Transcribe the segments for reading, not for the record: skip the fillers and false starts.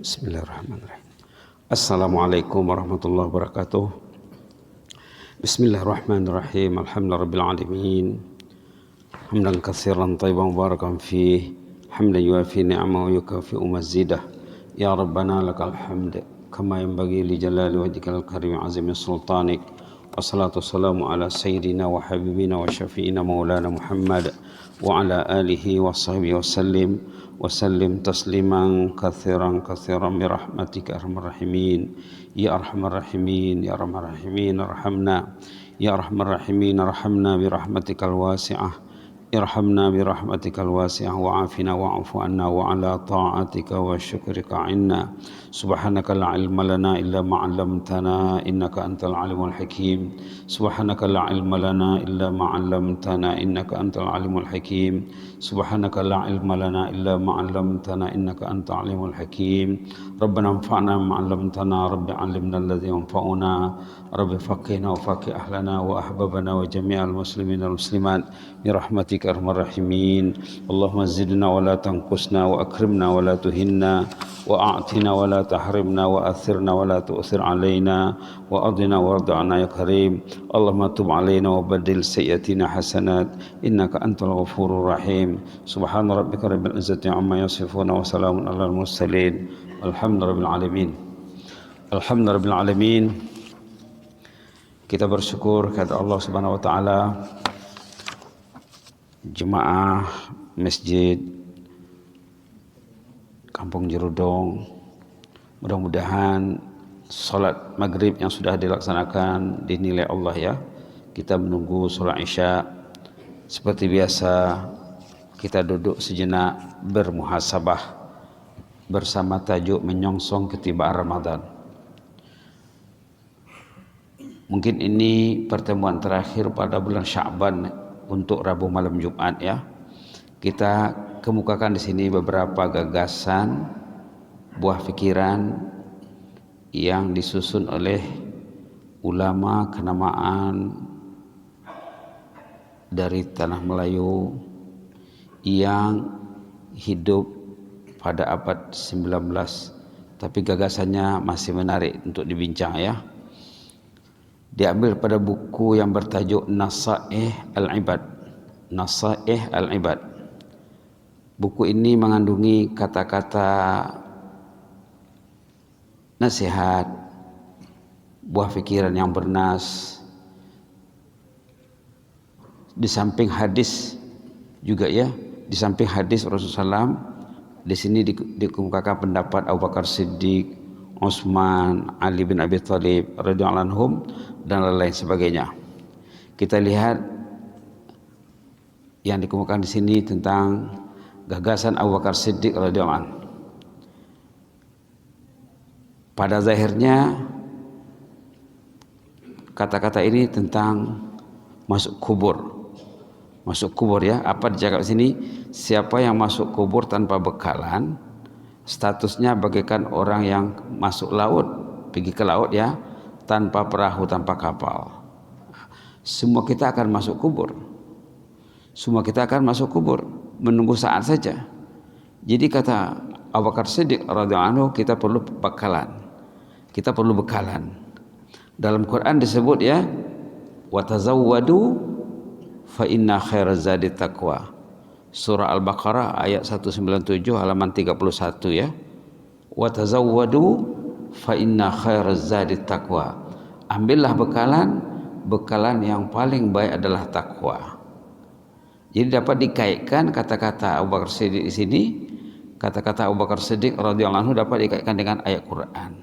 Bismillahirrahmanirrahim. Assalamualaikum warahmatullahi wabarakatuh. Bismillahirrahmanirrahim. Alhamdulillahirabbil alamin. Hamdan katsiran thayyiban mubarakan fih. Hamdan yuwafi ni'amahu wa yukafi'u mazidah. Ya Rabbana lakal hamd kama yanbaghi li jalali wajhikal karim azimi sultanik. Wassalatu wassalamu ala sayyidina wa habibina wa syafi'ina maulana Muhammad wa ala alihi wa sahbihi wasallim tasliman katsiran birahmatika arhamar rahimin ya arhamar rahimin ya arhamar rahimin arhamna ya arhamar rahimin arhamna birahmatikal wasi'ah irhamna birahmatikal wasi'ah wa'afina wa'fu anna wa ala ta'atika wa syukrika inna subhanaka la ilma lana illa ma 'allamtana innaka antal alimul hakim subhanaka la ilma lana illa ma 'allamtana innaka antal alimul hakim subhanaka la ilma lana illa ma 'allamtana innaka antal alimul hakim rabbana anfa'na ma 'allamtana rabbi 'allimna alladhi yanfa'una rabbi faqihna wa faqih ahlana wa ahbabana wa jami'al muslimin wal muslimat bi rahmatika arhamar rahimin. Allahumma zidna wa la tanqusna wa akrimna wa la tuhinna wa a'tina wa la tahrimna wa athirna wa la tu'thir alaina wa adina warḍa'na ya karim. Allahumma tub alaina wa badil sayyi'atina hasanat innaka antal ghafurur rahim. Subhana rabbika rabbil izzati amma yasifun wa salamun alal mursalin. Alhamdulillahirabbil alamin. Alhamdulillahirabbil alamin. Kita bersyukur kepada Allah Subhanahu wa taala, jemaah masjid Kampung Jerudong, mudah-mudahan salat maghrib yang sudah dilaksanakan dinilai Allah ya. Kita menunggu salat isya. Seperti biasa kita duduk sejenak bermuhasabah bersama tajuk menyongsong ketibaan Ramadan. Mungkin ini pertemuan terakhir pada bulan Sya'ban untuk Rabu malam Jumat ya. Kita kemukakan di sini beberapa gagasan, buah pikiran yang disusun oleh ulama kenamaan dari tanah Melayu yang hidup pada abad 19. Tapi gagasannya masih menarik untuk dibincang ya. Diambil pada buku yang bertajuk Nasaih Al-Ibad. Nasaih Al-Ibad. Buku ini mengandungi kata-kata nasihat, buah pikiran yang bernas. Di samping hadis juga ya, di samping hadis Rasulullah SAW, di sini dikemukakan pendapat Abu Bakar Siddiq, Utsman, Ali bin Abi Thalib radhiyallahu anhum dan lain-lain sebagainya. Kita lihat yang dikemukakan di sini tentang gagasan Abu Bakar Siddiq radhiyallahu anhu. Pada zahirnya kata-kata ini tentang masuk kubur. Masuk kubur ya. Apa dicakap di sini? Siapa yang masuk kubur tanpa bekalan, statusnya bagaikan orang yang masuk laut, pergi ke laut ya, tanpa perahu, tanpa kapal. Semua kita akan masuk kubur. Semua kita akan masuk kubur, menunggu saat saja. Jadi kata Abu Bakar Siddiq radhiyallahu anhu, kita perlu bekalan. Kita perlu bekalan. Dalam Quran disebut ya, wa tazawwadu fa inna khairaz zadi taqwa. Surah Al-Baqarah ayat 197 halaman 31 ya. Wa tazawwadu fa inna khairaz zadi taqwa. Ambillah bekalan, bekalan yang paling baik adalah takwa. Jadi dapat dikaitkan kata-kata Abu Bakar Siddiq di sini, kata-kata Abu Bakar Siddiq radhiyallahu anhu dapat dikaitkan dengan ayat Quran.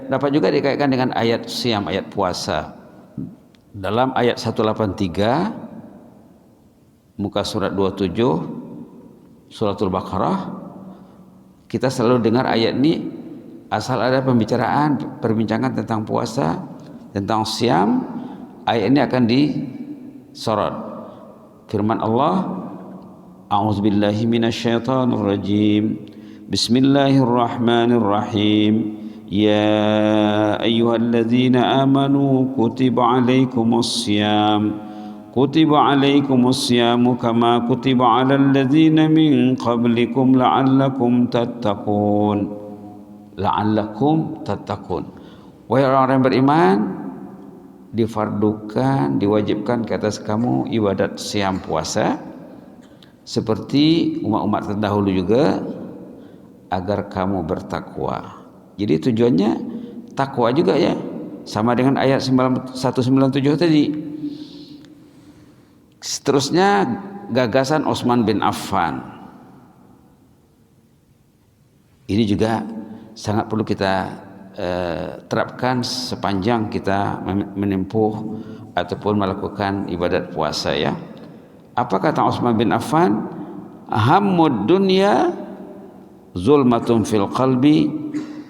Dapat juga dikaitkan dengan ayat siam, ayat puasa. Dalam ayat 183 muka surat 27 suratul Baqarah, kita selalu dengar ayat ini asal ada perbincangan tentang puasa, tentang siam, ayat ini akan disorot. Firman Allah, a'udzubillahi minasyaitonir rajim. Bismillahirrahmanirrahim. Ya ayyuhalladzina amanu kutiba alaikumus syiyam كتب عليكم الصيام كما كتب على الذين من قبلكم لعلكم تتقون la'allakum tattaqun. Wahai orang-orang beriman, difardukan, diwajibkan ke atas kamu ibadat siam puasa seperti umat-umat terdahulu juga, agar kamu bertakwa. Jadi tujuannya takwa juga ya, sama dengan ayat 197 tadi. Seterusnya gagasan Utsman bin Affan. Ini juga sangat perlu kita terapkan sepanjang kita menempuh ataupun melakukan ibadat puasa ya. Apa kata Utsman bin Affan? Hammud dunya zulmatun fil qalbi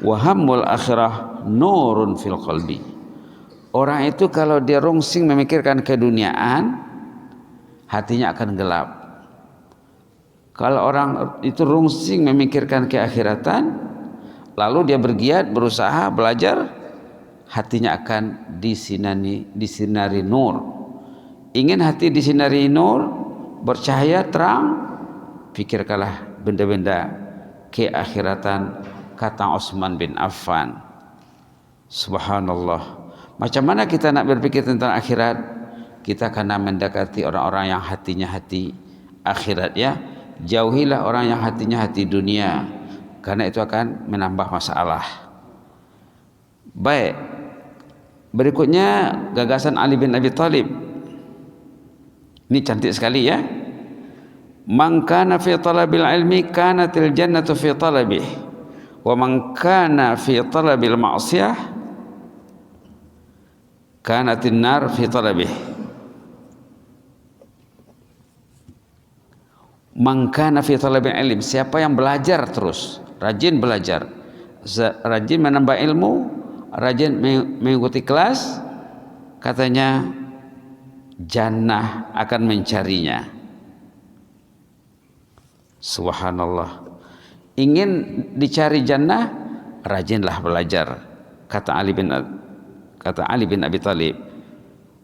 wa hammul akhirah nurun fil qalbi. Orang itu kalau dia rungsing memikirkan keduniaan, hatinya akan gelap. Kalau orang itu rungsing memikirkan keakhiratan, lalu dia bergiat, berusaha, belajar, hatinya akan disinari nur. Ingin hati disinari nur, bercahaya, terang, pikirkanlah benda-benda keakhiratan, kata Utsman bin Affan. Subhanallah. Macam mana kita nak berpikir tentang akhirat? Kita karena mendekati orang-orang yang hatinya hati akhirat ya. Jauhilah orang yang hatinya hati dunia, karena itu akan menambah masalah. Baik, berikutnya gagasan Ali bin Abi Thalib. Ini cantik sekali ya. Man kana fi talabil ilmi kanatil jannatu fi talabih, wa man kana fi talabil ma'siyah kanatin nar fi talabih. Man kana fi talabil ilm, siapa yang belajar terus, rajin belajar, rajin menambah ilmu, rajin mengikuti kelas, katanya jannah akan mencarinya. Subhanallah. Ingin dicari jannah, rajinlah belajar, kata Ali bin Abi Thalib.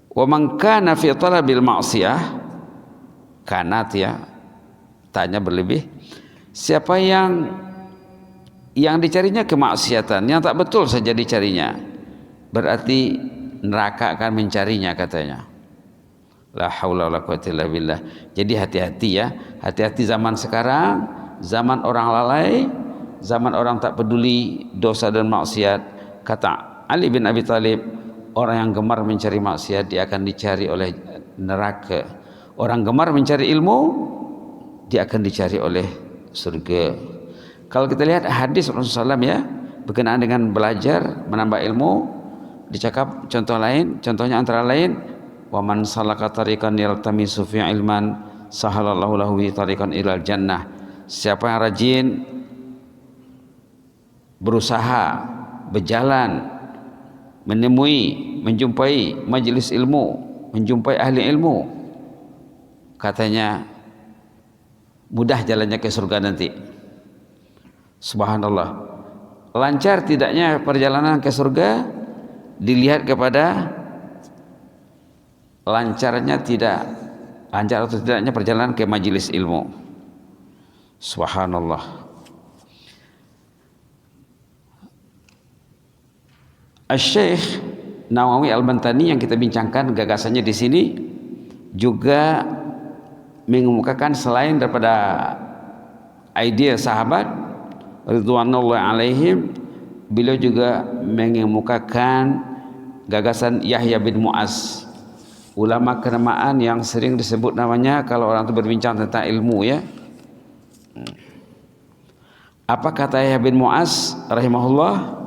Wa man kana fi talabil ma'siyah, kanat ya, tanya berlebih, siapa yang dicarinya kemaksiatan, yang tak betul saja dicarinya, berarti neraka akan mencarinya, katanya. La haula wala quwwata illa billah. Jadi hati-hati ya, hati-hati zaman sekarang, zaman orang lalai, zaman orang tak peduli dosa dan maksiat. Kata Ali bin Abi Thalib, orang yang gemar mencari maksiat dia akan dicari oleh neraka. Orang gemar mencari ilmu, dia akan dicari oleh surga. Kalau kita lihat hadis Rasulullah SAW ya, berkenaan dengan belajar, menambah ilmu, dicakap contohnya antara lain, wa man salaka tariqan yaltamisu fi ilman sahalallahu lahu bi tariqan ilal jannah. Siapa yang rajin berusaha, berjalan, menjumpai majelis ilmu, menjumpai ahli ilmu, katanya mudah jalannya ke surga nanti. Subhanallah. Lancar tidaknya perjalanan ke surga dilihat kepada lancar atau tidaknya perjalanan ke majelis ilmu. Subhanallah. Asy-Syaikh Nawawi Al-Bantani yang kita bincangkan gagasannya di sini juga mengemukakan, selain daripada ide sahabat ridwanullahi alaihim, beliau juga mengemukakan gagasan Yahya bin Mu'az, ulama kenamaan yang sering disebut namanya kalau orang itu berbincang tentang ilmu ya. Apa kata Yahya bin Mu'az rahimahullah?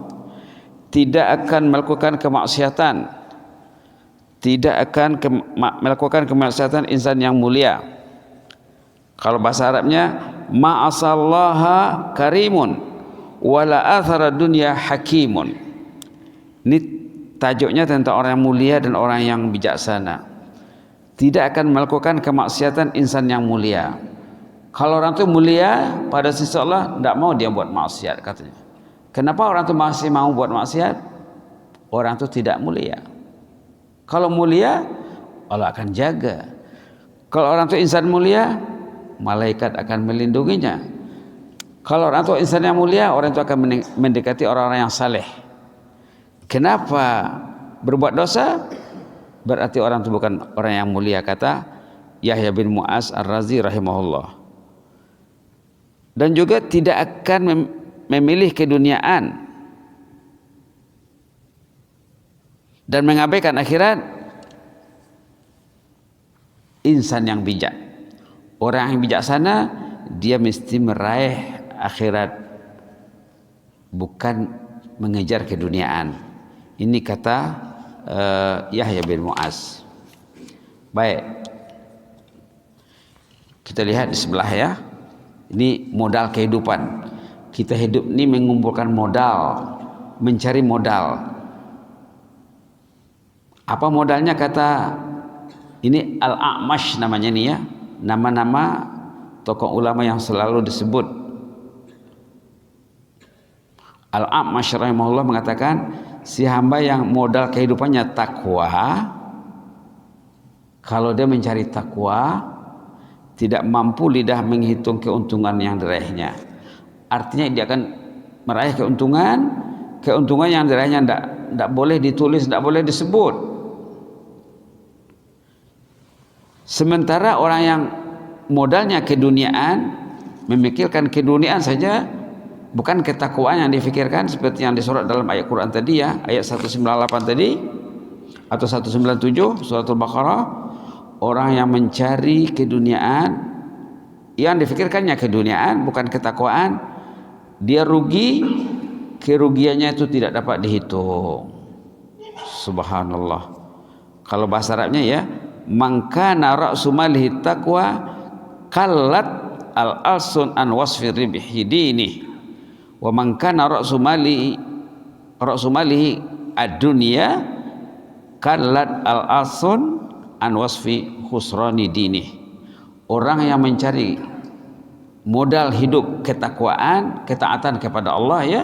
Tidak akan melakukan kemaksiatan, tidak akan melakukan kemaksiatan insan yang mulia. Kalau bahasa Arabnya, ma'asallaha karimun wala athara dunya hakimun. Ini tajuknya tentang orang yang mulia dan orang yang bijaksana. Tidak akan melakukan kemaksiatan insan yang mulia. Kalau orang itu mulia pada sisi Allah, tidak mau dia buat maksiat, katanya. Kenapa orang itu masih mau buat maksiat? Orang itu tidak mulia. Kalau mulia, Allah akan jaga. Kalau orang itu insan mulia, malaikat akan melindunginya. Kalau orang tua insan yang mulia, orang itu akan mendekati orang-orang yang saleh. Kenapa berbuat dosa? Berarti orang itu bukan orang yang mulia, kata Yahya bin Mu'az Ar-Razi rahimahullah. Dan juga tidak akan memilih keduniaan dan mengabaikan akhirat. Insan yang bijak, orang yang bijaksana, dia mesti meraih akhirat, bukan mengejar keduniaan. Ini kata Yahya bin Mu'az. Baik, kita lihat di sebelah ya. Ini modal kehidupan. Kita hidup ini mengumpulkan modal, mencari modal. Apa modalnya? Kata ini Al-A'mash namanya nih ya, nama-nama tokoh ulama yang selalu disebut. Al-A'mash rahimahullah mengatakan, si hamba yang modal kehidupannya takwa, kalau dia mencari takwa, tidak mampu lidah menghitung keuntungan yang diraihnya. Artinya dia akan meraih keuntungan yang diraihnya tidak boleh ditulis, tidak boleh disebut. Sementara orang yang modalnya keduniaan, memikirkan keduniaan saja, bukan ketakwaan yang difikirkan, seperti yang disorot dalam ayat Quran tadi ya, ayat 198 tadi atau 197 surat Al-Baqarah. Orang yang mencari keduniaan, yang difikirkannya keduniaan, bukan ketakwaan, dia rugi, kerugiannya itu tidak dapat dihitung. Subhanallah. Kalau bahasa Arabnya ya, mangkana ra'su malihi taqwa kallat al-alsun an wasfi ribhi dini wa mangkana ra'su malihi ad-dunya kallat al-alsun an wasfi khusrani dini. Orang yang mencari modal hidup ketakwaan, ketaatan kepada Allah ya,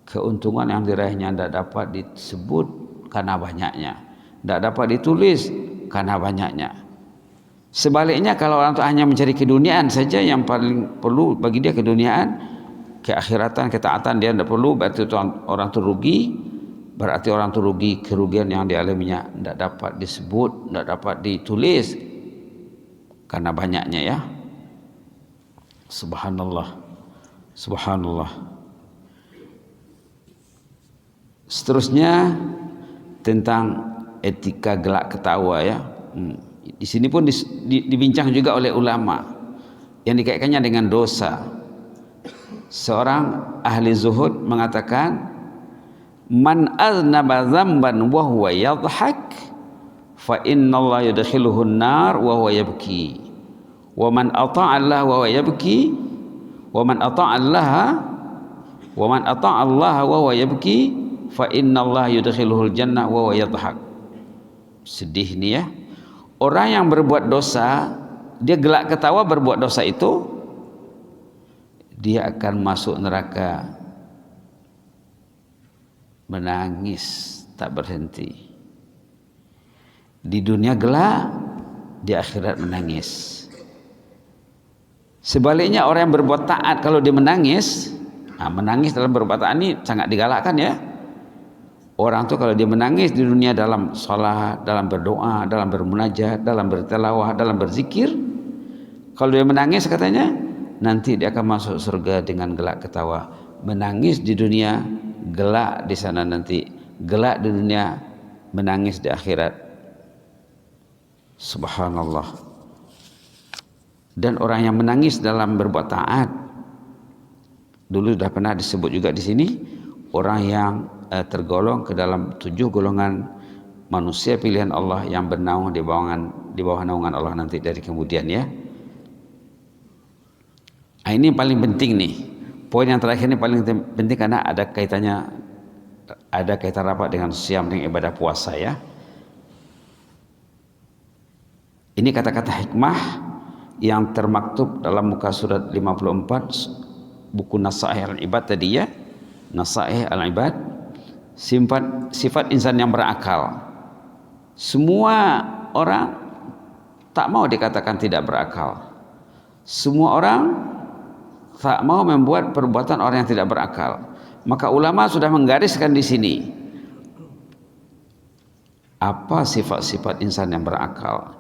keuntungan yang diraihnya tidak dapat disebut karena banyaknya, tidak dapat ditulis karena banyaknya. Sebaliknya, kalau orang itu hanya mencari keduniaan saja, yang paling perlu bagi dia keduniaan, keakhiratan, ketaatan dia tidak perlu, berarti itu orang itu rugi. Berarti orang itu rugi, kerugian yang dialaminya tidak dapat disebut, tidak dapat ditulis karena banyaknya ya. Subhanallah, subhanallah. Seterusnya tentang etika gelak ketawa ya. Di sini pun dibincang juga oleh ulama yang dikaitkannya dengan dosa. Seorang ahli zuhud mengatakan, man aznaba dzamban wa huwa yadhhak fa innallaha yudkhiluhu an-nar wa huwa yabki wa man ata'a Allah wa huwa yabki wa man ata'a Allah wa huwa yabki fa innallaha yudkhiluhu al-jannah wa huwa yadhhak. Sedih nih ya. Orang yang berbuat dosa, dia gelak ketawa berbuat dosa itu, dia akan masuk neraka menangis tak berhenti. Di dunia gelak, di akhirat menangis. Sebaliknya orang yang berbuat taat, kalau dia menangis, menangis dalam berbuat taat ini sangat digalakkan ya. Orang itu kalau dia menangis di dunia dalam salat, dalam berdoa, dalam bermunajat, dalam bertilawah, dalam berzikir, kalau dia menangis katanya, nanti dia akan masuk surga dengan gelak ketawa. Menangis di dunia, gelak di sana nanti, gelak di dunia, menangis di akhirat. Subhanallah. Dan orang yang menangis dalam berbuat taat, dulu sudah pernah disebut juga di sini, orang yang tergolong ke dalam 7 golongan manusia pilihan Allah yang bernaung di bawah naungan Allah nanti dari kemudian ya. Ini paling penting nih. Poin yang terakhir ini paling penting karena ada kaitan rapat dengan siam, dengan ibadah puasa ya. Ini kata-kata hikmah yang termaktub dalam muka surat 54 buku Nasaih Al-Ibad tadi ya. Nasaih Al-Ibad, sifat insan yang berakal. Semua orang tak mau dikatakan tidak berakal. Semua orang tak mau membuat perbuatan orang yang tidak berakal. Maka ulama sudah menggariskan di sini apa sifat-sifat insan yang berakal.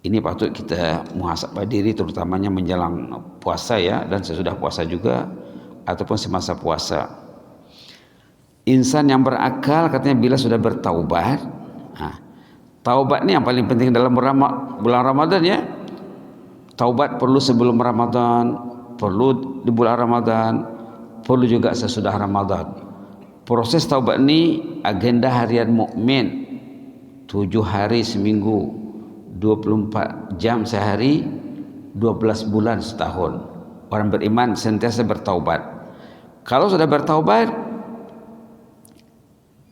Ini patut kita muhasabah diri, terutamanya menjelang puasa ya, dan sesudah puasa juga ataupun semasa puasa. Insan yang berakal katanya bila sudah bertaubat. Taubat ini yang paling penting dalam bulan Ramadan ya. Taubat perlu sebelum Ramadan, perlu di bulan Ramadan, perlu juga sesudah Ramadan. Proses taubat ini agenda harian mukmin, 7 hari seminggu, 24 jam sehari, 12 bulan setahun. Orang beriman sentiasa bertaubat. Kalau sudah bertaubat,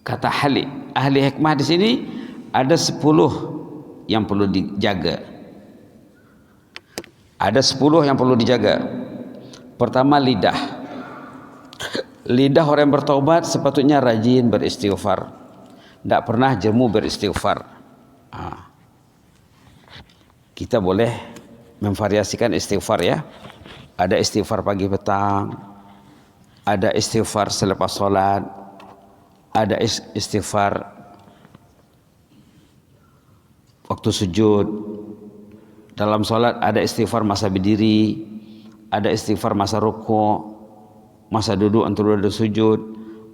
kata ahli hikmah di sini ada 10 yang perlu dijaga. Ada 10 yang perlu dijaga. Pertama, lidah. Lidah orang yang bertaubat sepatutnya rajin beristighfar. Tidak pernah jemu beristighfar. Kita boleh memvariasikan istighfar ya. Ada istighfar pagi petang, ada istighfar selepas sholat, ada istighfar waktu sujud. Dalam sholat ada istighfar masa berdiri, ada istighfar masa rukuk, masa duduk antara dua sujud,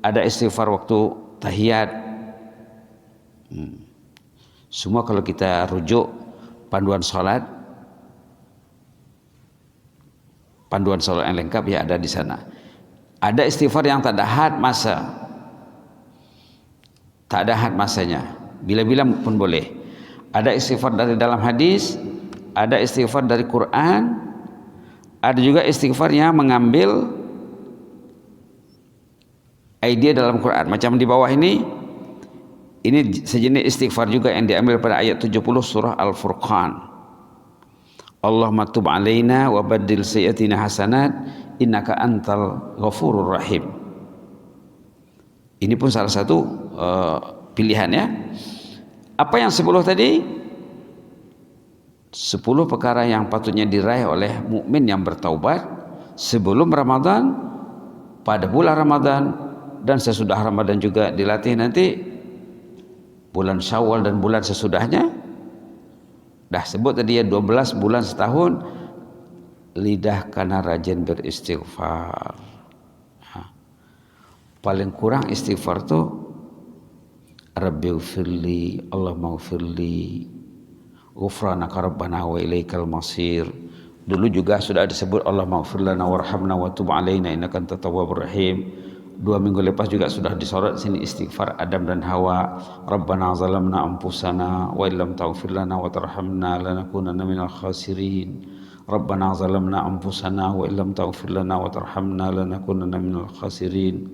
ada istighfar waktu tahiyat. Semua kalau kita rujuk panduan sholat yang lengkap ya ada di sana. Ada istighfar yang tak ada had masa, tak ada had masanya, bila-bila pun boleh. Ada istighfar dari dalam hadis, ada istighfar dari Quran, ada juga istighfar yang mengambil idea dalam Quran. Macam di bawah ini sejenis istighfar juga yang diambil pada ayat 70 surah Al-Furqan. Allahumma tub alaina wa baddil sayyiatina hasanat innaka antal ghafurur rahim. Ini pun salah satu pilihan ya. Apa yang 10 tadi? 10 perkara yang patutnya diraih oleh mukmin yang bertaubat sebelum Ramadan, pada bulan Ramadan, dan sesudah Ramadan juga dilatih nanti bulan Syawal dan bulan sesudahnya. Dah sebut tadi ya 12 bulan setahun. Lidah karena rajin beristighfar. Paling kurang istighfar tuh Rabbighfirli, Allahummaghfirli, ghufranaka rabbana wa ilaikal masir. Dulu juga sudah disebut Allahummaghfir lana warhamna wa tub alaina innaka antat tawwabur rahim. 2 minggu lepas juga sudah disorot sini istighfar Adam dan Hawa. Rabbana zalamna anfusana wa illam taghfir lana wa tarhamna lanakunanna minal khasirin. Rabbana zalamna anfusana wa illam taghfir lana wa tarhamna lanakunanna minal khasirin.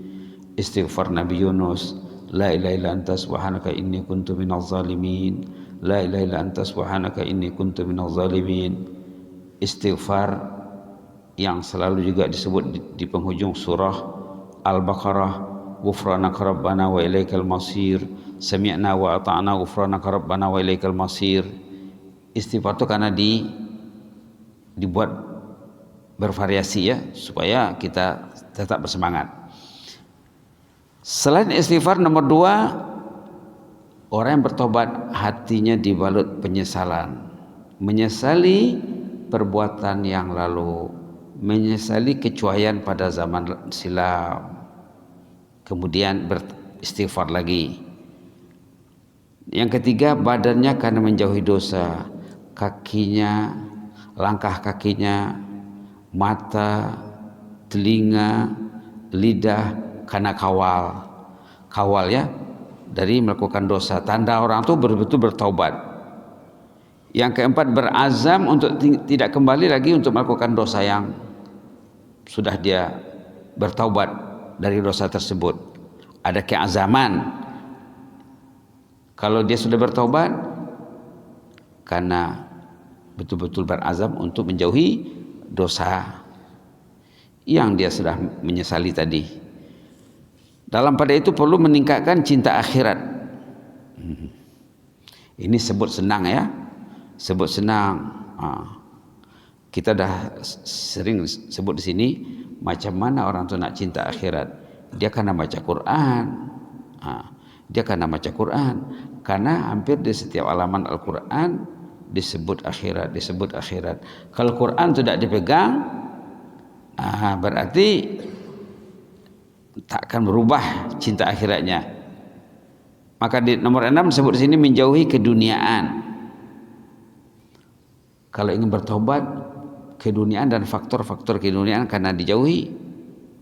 Istighfar Nabi Yunus, la ilaha illa anta subhanaka inni kuntu minaz zalimin. La ilaha illa anta subhanaka inni kuntu minaz zalimin. Istighfar yang selalu juga disebut di penghujung surah Al-Baqarah, ghufranaka rabbana wa ilaikal masir, sami'na wa ata'na ghufranaka rabbana wa ilaikal masir. Istighfar itu karena dibuat bervariasi ya, supaya kita tetap bersemangat. Selain istighfar, nomor 2, orang yang bertobat hatinya dibalut penyesalan, menyesali perbuatan yang lalu, menyesali kecuaian pada zaman silam, kemudian beristighfar lagi. Yang ketiga, badannya karena menjauhi dosa, kakinya, langkah kakinya, mata, telinga, lidah karena kawal ya dari melakukan dosa. Tanda orang itu betul-betul bertaubat. Yang keempat, berazam untuk tidak kembali lagi untuk melakukan dosa yang sudah dia bertaubat dari dosa tersebut. Ada keazaman kalau dia sudah bertaubat, karena betul-betul berazam untuk menjauhi dosa yang dia sudah menyesali tadi. Dalam pada itu perlu meningkatkan cinta akhirat. Ini sebut senang ya, sebut senang. Kita dah sering sebut di sini, macam mana orang tu nak cinta akhirat? Dia kena baca Quran. Dia kena baca Quran, karena hampir di setiap halaman Al-Quran disebut akhirat, disebut akhirat. Kalau Quran tidak dipegang, berarti tak akan berubah cinta akhiratnya. Maka di nomor 6 disebut di sini menjauhi keduniaan. Kalau ingin bertobat, keduniaan dan faktor-faktor keduniaan karena dijauhi,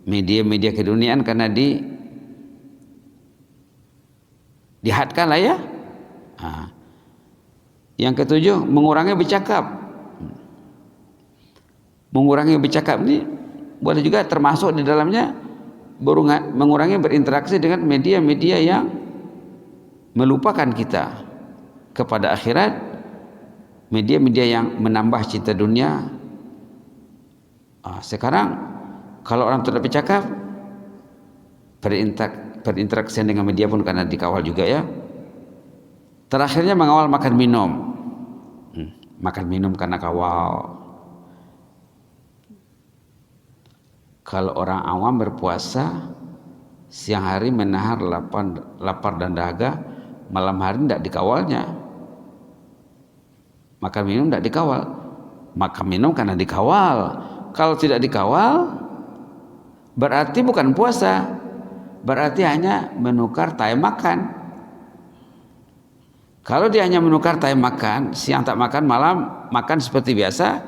media-media keduniaan karena dihadkan lah ya. Yang ketujuh, mengurangi bercakap. Mengurangi bercakap ini boleh juga termasuk di dalamnya mengurangi berinteraksi dengan media-media yang melupakan kita kepada akhirat, media-media yang menambah cinta dunia. Sekarang kalau orang tidak bercakap, berinteraksi dengan media pun karena dikawal juga ya. Terakhirnya mengawal makan minum. Makan minum karena kawal. Kalau orang awam berpuasa, siang hari menahan lapar dan dahaga, malam hari tidak dikawalnya. Makan minum tidak dikawal. Makan minum karena dikawal. Kalau tidak dikawal, berarti bukan puasa, berarti hanya menukar time makan. Kalau dia hanya menukar time makan, siang tak makan, malam makan seperti biasa,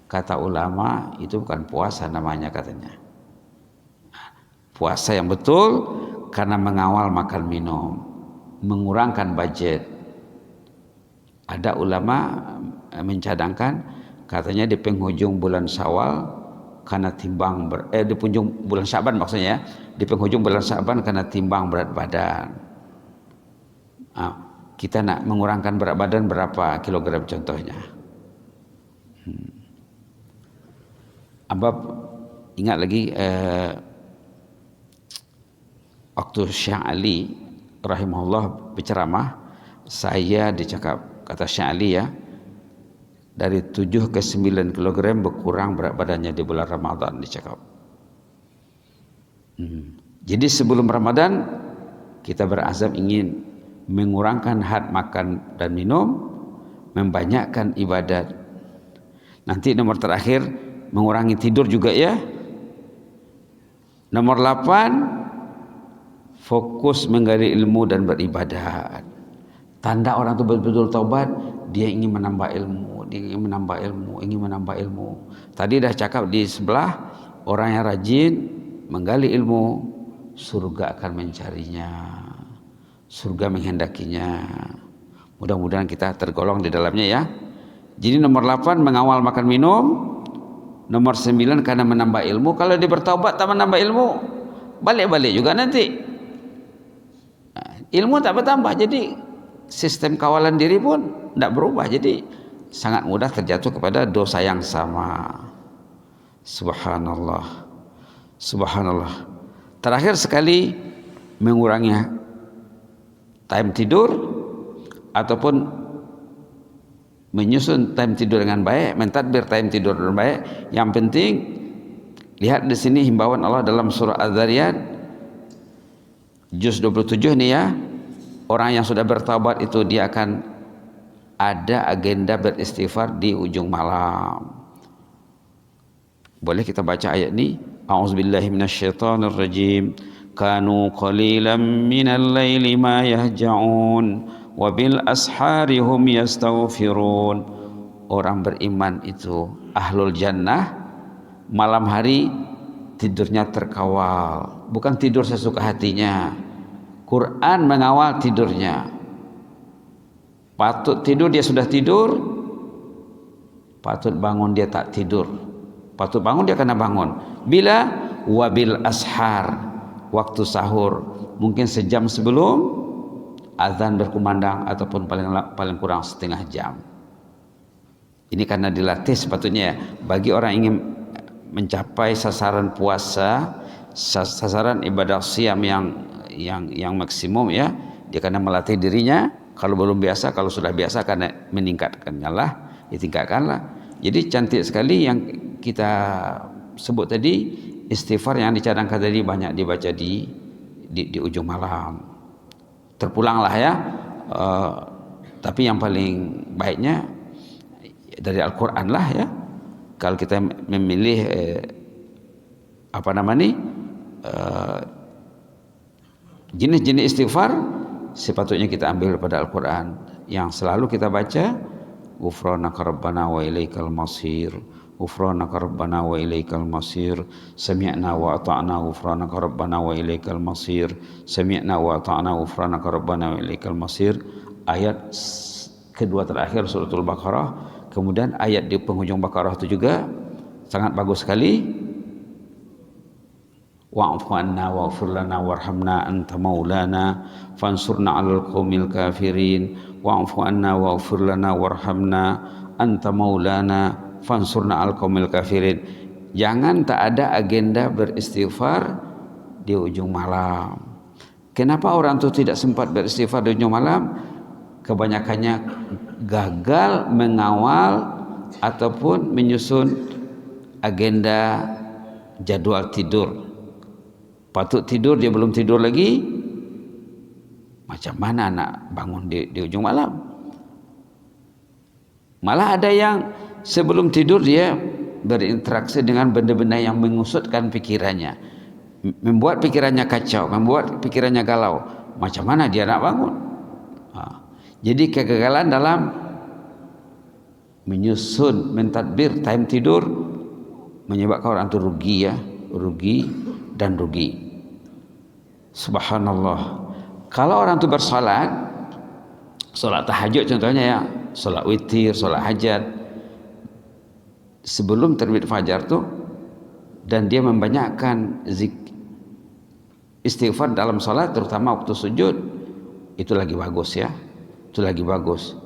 kata ulama itu bukan puasa namanya katanya. Puasa yang betul karena mengawal makan minum, mengurangkan budget. Ada ulama mencadangkan, katanya di penghujung bulan Syawal karena timbang di penghujung bulan Syaban maksudnya ya, di penghujung bulan Syaban karena timbang berat badan. Kita nak mengurangkan berat badan berapa kilogram contohnya? Abang ingat lagi waktu Syekh Ali rahimahullah berceramah, saya dicakap, kata Syekh Ali ya, dari 7 ke 9 kilogram berkurang berat badannya di bulan Ramadan dicakap. Jadi sebelum Ramadan kita berazam ingin mengurangkan had makan dan minum, membanyakkan ibadat. Nanti nomor terakhir mengurangi tidur juga ya. Nomor 8, fokus menggali ilmu dan beribadat. Tanda orang itu betul-betul taubat, dia ingin menambah ilmu, dia ingin menambah ilmu, ingin menambah ilmu. Tadi dah cakap di sebelah, orang yang rajin menggali ilmu, surga akan mencarinya, surga menghendakinya. Mudah-mudahan kita tergolong di dalamnya ya. Jadi nomor 8 mengawal makan minum, nomor 9 karena menambah ilmu. Kalau dia bertaubat tak menambah ilmu, balik-balik juga nanti. Ilmu tak bertambah, jadi sistem kawalan diri pun tidak berubah, jadi sangat mudah terjatuh kepada dosa yang sama. Subhanallah, subhanallah. Terakhir sekali mengurangi time tidur ataupun menyusun time tidur dengan baik, mentadbir time tidur dengan baik. Yang penting lihat di sini himbauan Allah dalam surah Az-Zariyat juz 27 nih ya. Orang yang sudah bertaubat itu dia akan ada agenda beristighfar di ujung malam. Boleh kita baca ayat ini? A'udzubillahi minasyaitonirrajim. Kanu qalilan minal laili ma yahja'un wa bil ashari hum yastaghfirun. Orang beriman itu ahlul jannah, malam hari tidurnya terkawal, bukan tidur sesuka hatinya. Quran mengawal tidurnya. Patut tidur dia sudah tidur, patut bangun dia tak tidur, patut bangun dia kena bangun. Bila wabil ashar, waktu sahur, mungkin sejam sebelum azan berkumandang ataupun paling kurang setengah jam. Ini karena dilatih sepatutnya bagi orang ingin mencapai sasaran puasa, sasaran ibadah siam yang maksimum ya, dia kena melatih dirinya. Kalau belum biasa, kalau sudah biasa karena meningkatkannya lah, ditingkatkanlah. Jadi cantik sekali yang kita sebut tadi, istighfar yang dicadangkan tadi banyak dibaca di ujung malam. Terpulanglah ya. Tapi yang paling baiknya dari Al-Quran lah ya. Kalau kita memilih jenis-jenis istighfar, sepatutnya kita ambil daripada Al-Quran yang selalu kita baca. Ghufranaka rabbana wa ilaikal masir, ghufranaka rabbana wa ilaikal masir, sami'na wa ata'na ghufranaka rabbana wa ilaikal masir, sami'na wa ata'na ghufranaka rabbana wa ilaikal masir. Ayat kedua terakhir suratul Baqarah. Kemudian ayat di penghujung Baqarah itu juga sangat bagus sekali. Wa'fu anna waghfir lana warhamna anta maulana fansurna 'alal qaumil kafirin. Wa'fu anna waghfir lana warhamna anta maulana fansurna 'alal qaumil kafirin. Jangan tak ada agenda beristighfar di ujung malam. Kenapa orang itu tidak sempat beristighfar di ujung malam? Kebanyakannya gagal mengawal ataupun menyusun agenda jadwal tidur. Patut tidur, dia belum tidur lagi. Macam mana nak bangun di ujung malam? Malah ada yang sebelum tidur dia berinteraksi dengan benda-benda yang mengusutkan pikirannya, membuat pikirannya kacau, membuat pikirannya galau. Macam mana dia nak bangun? Jadi kegagalan dalam menyusun, mentadbir time tidur menyebabkan orang itu rugi ya, rugi dan rugi. Subhanallah. Kalau orang itu bersolat, solat tahajud contohnya ya, solat witir, solat hajat, sebelum terbit fajar tuh, dan dia membanyakkan istighfar dalam solat, terutama waktu sujud, itu lagi bagus ya, itu lagi bagus.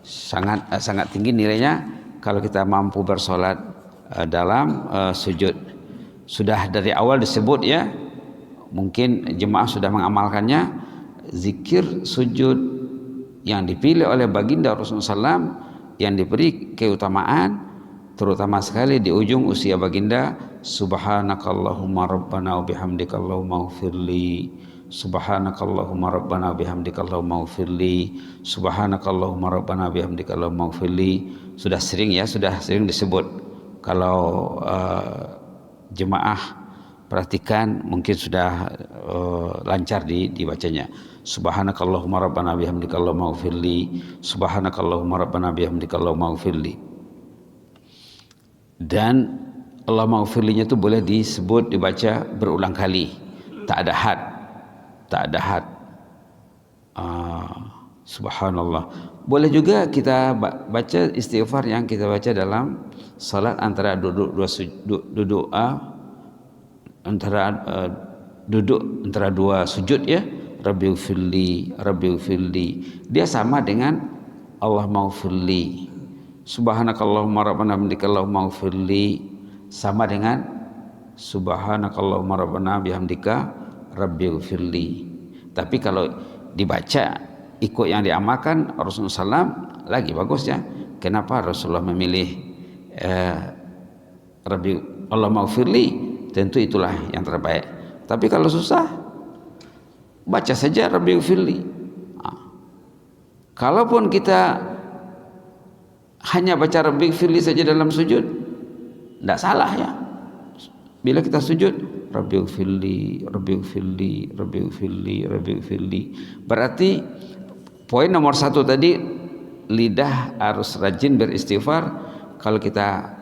Sangat tinggi nilainya kalau kita mampu bersolat dalam sujud. Sudah dari awal disebut ya, mungkin jemaah sudah mengamalkannya, zikir sujud yang dipilih oleh baginda Rasulullah SAW yang diberi keutamaan terutama sekali di ujung usia baginda. Subhanakallahumma rabbana wa bihamdika Allahumma ighfirli, subhanakallahumma rabbana wa bihamdika Allahumma ighfirli, subhanakallahumma rabbana wa bihamdika Allahumma ighfirli. Sudah sering disebut. Kalau jemaah perhatikan mungkin sudah lancar dibacanya. Subhanakallahumma rabbana bihamdika Allahumma ighfirli, subhanakallahumma rabbana bihamdika Allahumma ighfirli. Dan Allahumma ighfirlinya itu boleh disebut, dibaca berulang kali, tak ada had. Subhanallah. Boleh juga kita baca istighfar yang kita baca dalam salat antara antara dua sujud ya. Rabbighfirli, Rabbighfirli. Dia sama dengan Allahumma ighfirli. Subhanakallahumma rabbana bihamdika Allahumma ighfirli, sama dengan subhanakallahumma rabbana bihamdika Rabbighfirli. Tapi kalau dibaca ikut yang diamalkan Rasulullah SAW lagi bagus ya. Kenapa Rasulullah memilih Allahumma ighfirli? Tentu itulah yang terbaik. Tapi kalau susah, baca saja Rabbighfirli. Kalaupun kita hanya baca Rabbighfirli saja dalam sujud, tidak salah ya. Bila kita sujud, Rabbighfirli, Rabbighfirli, Rabbighfirli, Rabbighfirli, berarti poin nomor 1 tadi, lidah harus rajin beristighfar. Kalau kita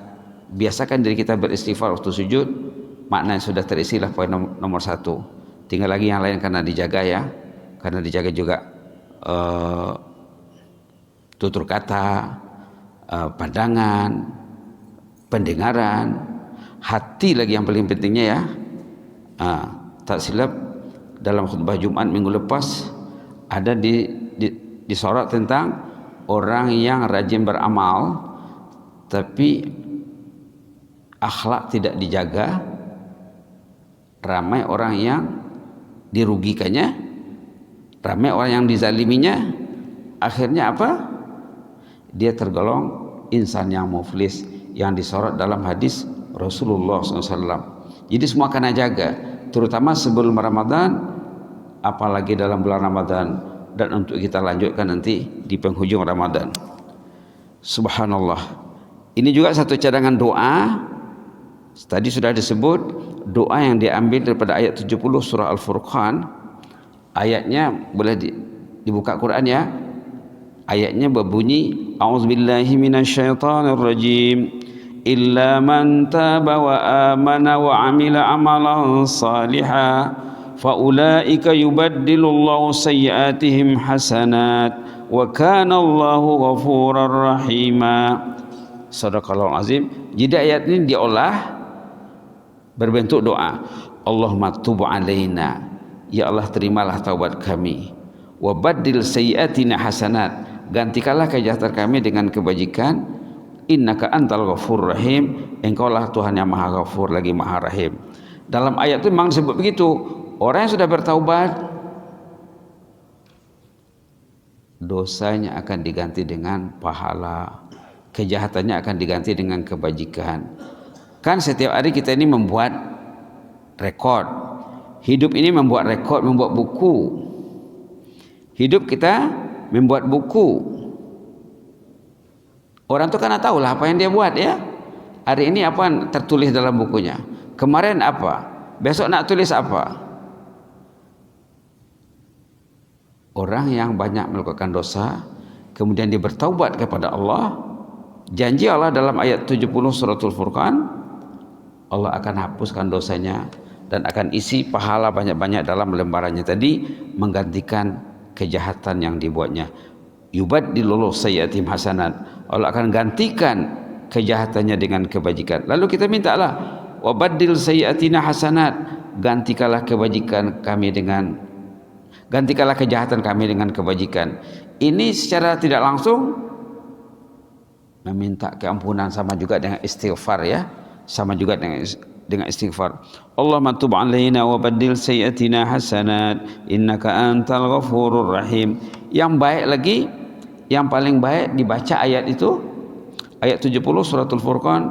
biasakan diri kita beristighfar waktu sujud, maknanya sudah terisilah poin nomor 1. Tinggal lagi yang lain karena dijaga ya, karena dijaga juga tutur kata, pandangan, pendengaran, hati lagi yang paling pentingnya ya. Tak silap dalam khutbah Jumat minggu lepas ada disorot tentang orang yang rajin beramal tapi akhlak tidak dijaga. Ramai orang yang dirugikannya, ramai orang yang dizaliminya. Akhirnya apa? Dia tergolong insan yang muflis yang disorot dalam hadis Rasulullah SAW. Jadi semua kena jaga, terutama sebelum Ramadan, apalagi dalam bulan Ramadan, dan untuk kita lanjutkan nanti di penghujung Ramadan. Subhanallah. Ini juga satu cadangan doa. Tadi sudah disebut doa yang diambil daripada ayat 70 surah Al-Furqan. Ayatnya boleh dibuka Quran ya. Ayatnya berbunyi A'udzubillahi minasyaitonirrajim. Illa man taba wa amana wa amila amalan salihan faulaika yubaddilullahu sayyiatihim hasanat wa kana Allahu ghafurar rahima. Shadaqallahul azim. Jadi ayat ini diolah berbentuk doa. Allahumma tub alaina, ya Allah terimalah taubat kami. Wa baddil sayyiatina hasanat, gantikanlah kejahatan kami dengan kebajikan. Innaka antal ghafurur rahim, engkaulah Tuhan yang maha ghafur lagi maha rahim. Dalam ayat itu memang disebut begitu. Orang yang sudah bertaubat, dosanya akan diganti dengan pahala, kejahatannya akan diganti dengan kebajikan. Kan setiap hari kita ini membuat rekod. Hidup ini membuat rekod, membuat buku. Hidup kita membuat buku. Orang itu karena tahulah apa yang dia buat ya. Hari ini apa yang tertulis dalam bukunya, kemarin apa, besok nak tulis apa. Orang yang banyak melakukan dosa kemudian dia bertaubat kepada Allah, janji Allah dalam ayat 70 suratul Furqan, Allah akan hapuskan dosanya dan akan isi pahala banyak-banyak dalam lembarannya tadi, menggantikan kejahatan yang dibuatnya. Yubaddilullahu sayyiatihim hasanat, Allah akan gantikan kejahatannya dengan kebajikan. Lalu kita mintalah wabaddil sayyiatina hasanat, gantikanlah kebajikan kami dengan, gantikanlah kejahatan kami dengan kebajikan. Ini secara tidak langsung meminta keampunan, sama juga dengan istighfar ya, sama juga dengan istighfar. Allahumma tub alaina wa baddil sayyiatina hasanat innaka antal ghafurur rahim. Yang baik lagi, yang paling baik dibaca ayat itu, ayat 70 suratul Furqan,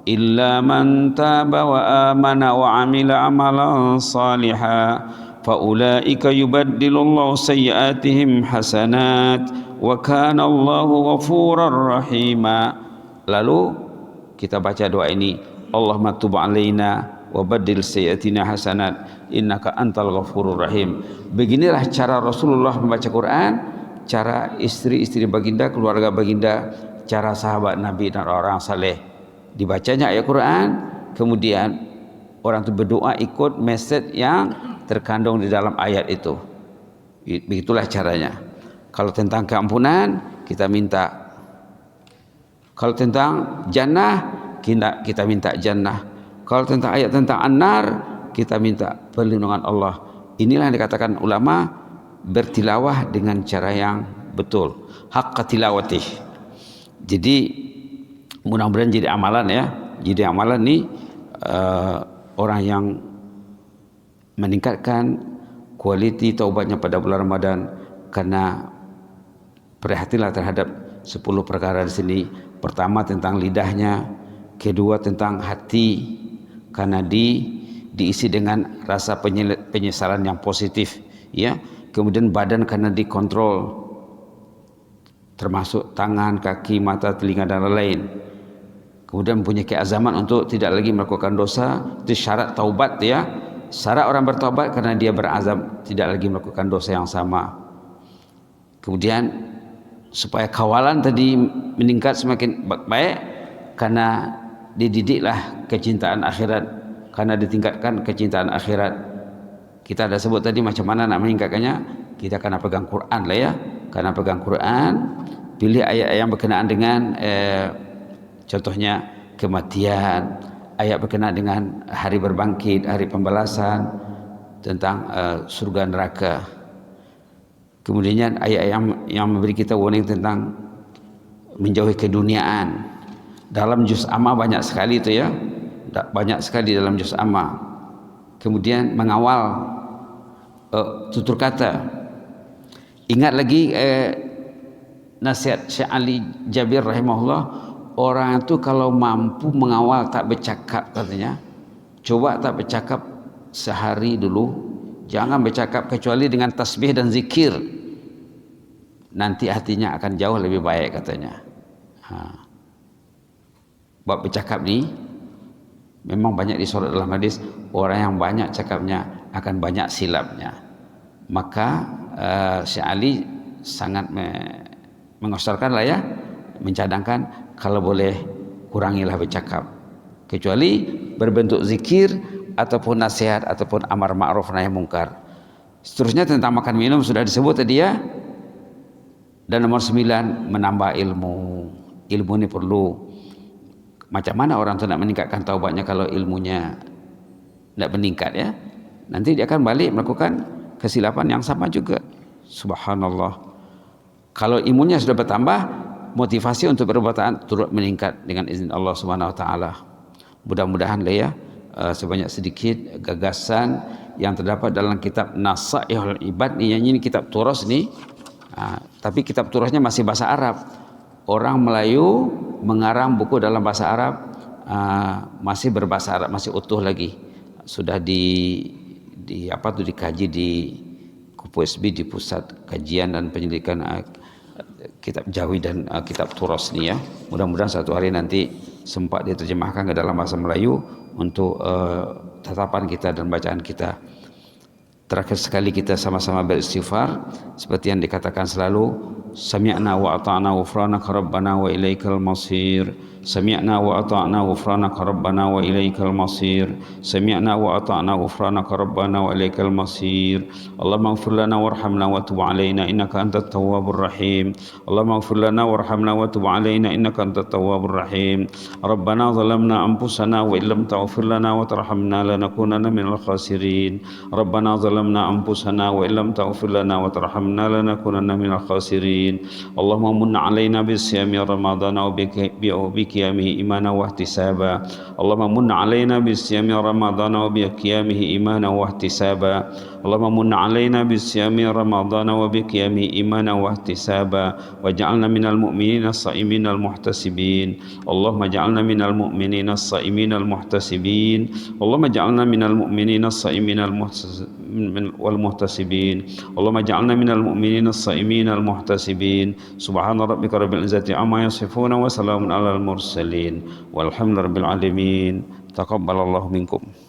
illa man taba wa amana wa amila amalan salihan faulaika yubaddilullahu sayyiatihim hasanat wa kana Allahu ghafurar rahima. Lalu kita baca doa ini, Allahumma tub alaina wa baddil sayyiatina hasanat innaka antal ghafurur rahim. Beginilah cara Rasulullah membaca Quran, cara istri-istri baginda, keluarga baginda, cara sahabat Nabi dan orang saleh. Dibacanya ayat Quran, kemudian orang itu berdoa ikut message yang terkandung di dalam ayat itu. Begitulah caranya. Kalau tentang keampunan kita minta, kalau tentang jannah kita minta jannah, kalau tentang ayat tentang an-nar kita minta perlindungan Allah. Inilah yang dikatakan ulama, bertilawah dengan cara yang betul, haqqa tilawatih. Jadi mudah-mudahan jadi amalan ya. Jadi amalan nih orang yang meningkatkan kualiti taubatnya pada bulan Ramadan, karena perhatilah terhadap 10 perkara di sini. Pertama tentang lidahnya, kedua tentang hati, karena diisi dengan rasa penyesalan yang positif ya. Kemudian badan karena dikontrol, termasuk tangan, kaki, mata, telinga dan lain-lain. Kemudian punya keazaman untuk tidak lagi melakukan dosa. Itu syarat taubat ya. Syarat orang bertaubat karena dia berazam tidak lagi melakukan dosa yang sama. Kemudian supaya kawalan tadi meningkat semakin baik, karena dididiklah kecintaan akhirat, karena ditingkatkan kecintaan akhirat. Kita ada sebut tadi macam mana nak meningkatkannya. Kita karena pegang Quran lah ya, karena pegang Quran, pilih ayat yang berkenaan dengan contohnya kematian, ayat berkenaan dengan hari berbangkit, hari pembalasan, tentang surga neraka. Kemudian ayat yang memberi kita warning tentang menjauhi keduniaan. Dalam juz amma banyak sekali itu ya, banyak sekali dalam juz amma. Kemudian mengawal tutur kata. Ingat lagi nasihat Syekh Ali Jabir rahimahullah, orang itu kalau mampu mengawal tak bercakap katanya, coba tak bercakap sehari dulu, jangan bercakap kecuali dengan tasbih dan zikir, nanti hatinya akan jauh lebih baik katanya. Bab bercakap ni memang banyak disorot dalam hadis, orang yang banyak cakapnya akan banyak silapnya. Maka Syekh Ali sangat mengusahakan lah ya, mencadangkan kalau boleh kurangilah bercakap, kecuali berbentuk zikir ataupun nasihat ataupun amar ma'ruf nahi mungkar. Seterusnya tentang makan minum sudah disebut tadi ya. Dan nomor 9, menambah ilmu. Ilmu ini perlu. Macam mana orang tu nak meningkatkan taubatnya kalau ilmunya tidak meningkat ya? Nanti dia akan balik melakukan kesilapan yang sama juga. Subhanallah. Kalau ilmunya sudah bertambah, motivasi untuk perbuatan turut meningkat dengan izin Allah Subhanahu Wa Taala. Mudah-mudahan lah ya, sebanyak sedikit gagasan yang terdapat dalam kitab Nasaihul Ibad ni, yang ini kitab turas ni. Tapi kitab turasnya masih bahasa Arab. Orang Melayu mengarang buku dalam bahasa Arab, masih berbahasa Arab, masih utuh lagi. Sudah dikaji di KUPSB, di Pusat Kajian dan Penyelidikan Kitab Jawi dan Kitab Turas ni ya. Mudah-mudahan satu hari nanti sempat diterjemahkan ke dalam bahasa Melayu untuk tatapan kita dan bacaan kita. Terakhir sekali kita sama-sama beristighfar seperti yang dikatakan selalu, sami'na wa ata'na ghufranaka rabbana wa ilaikal masir. Sami'na wa ata'na ghufranaka rabbana wa ilaikal masir. Sami'na wa ata'na ghufranaka rabbana wa ilaikal masir. Allahumma ighfir lana warhamna wa tub 'alaina innaka antat tawwabur rahim. Allahumma ighfir lana warhamna wa tub 'alaina innaka antat tawwabur rahim. Rabbana zalamna anfusana wa illam taghfir lana wa tarhamna lanakunanna minal khasirin. Rabbana zalamna anfusana wa illam taghfir lana wa tarhamna lanakunanna minal khasirin. Allahumma munna 'alaina bisiyami ramadhana wa بقيامه إيمانا واحتسابا. اللهم من علينا بصيام رمضان وبقيامه إيمانا واحتسابا. اللهم من علينا بصيام رمضان وبقيامه إيمانا واحتسابا واجعلنا من المؤمنين الصائمين المحتسبين. اللهم اجعلنا من المؤمنين الصائمين المحتسبين. اللهم اجعلنا من المؤمنين الصائمين والمحتسبين. اللهم اجعلنا من المؤمنين الصائمين المحتسبين. سبحان ربك رب العزة عما يصفون وسلام على المرسلين والحمد لله رب العالمين. تقبل الله منكم.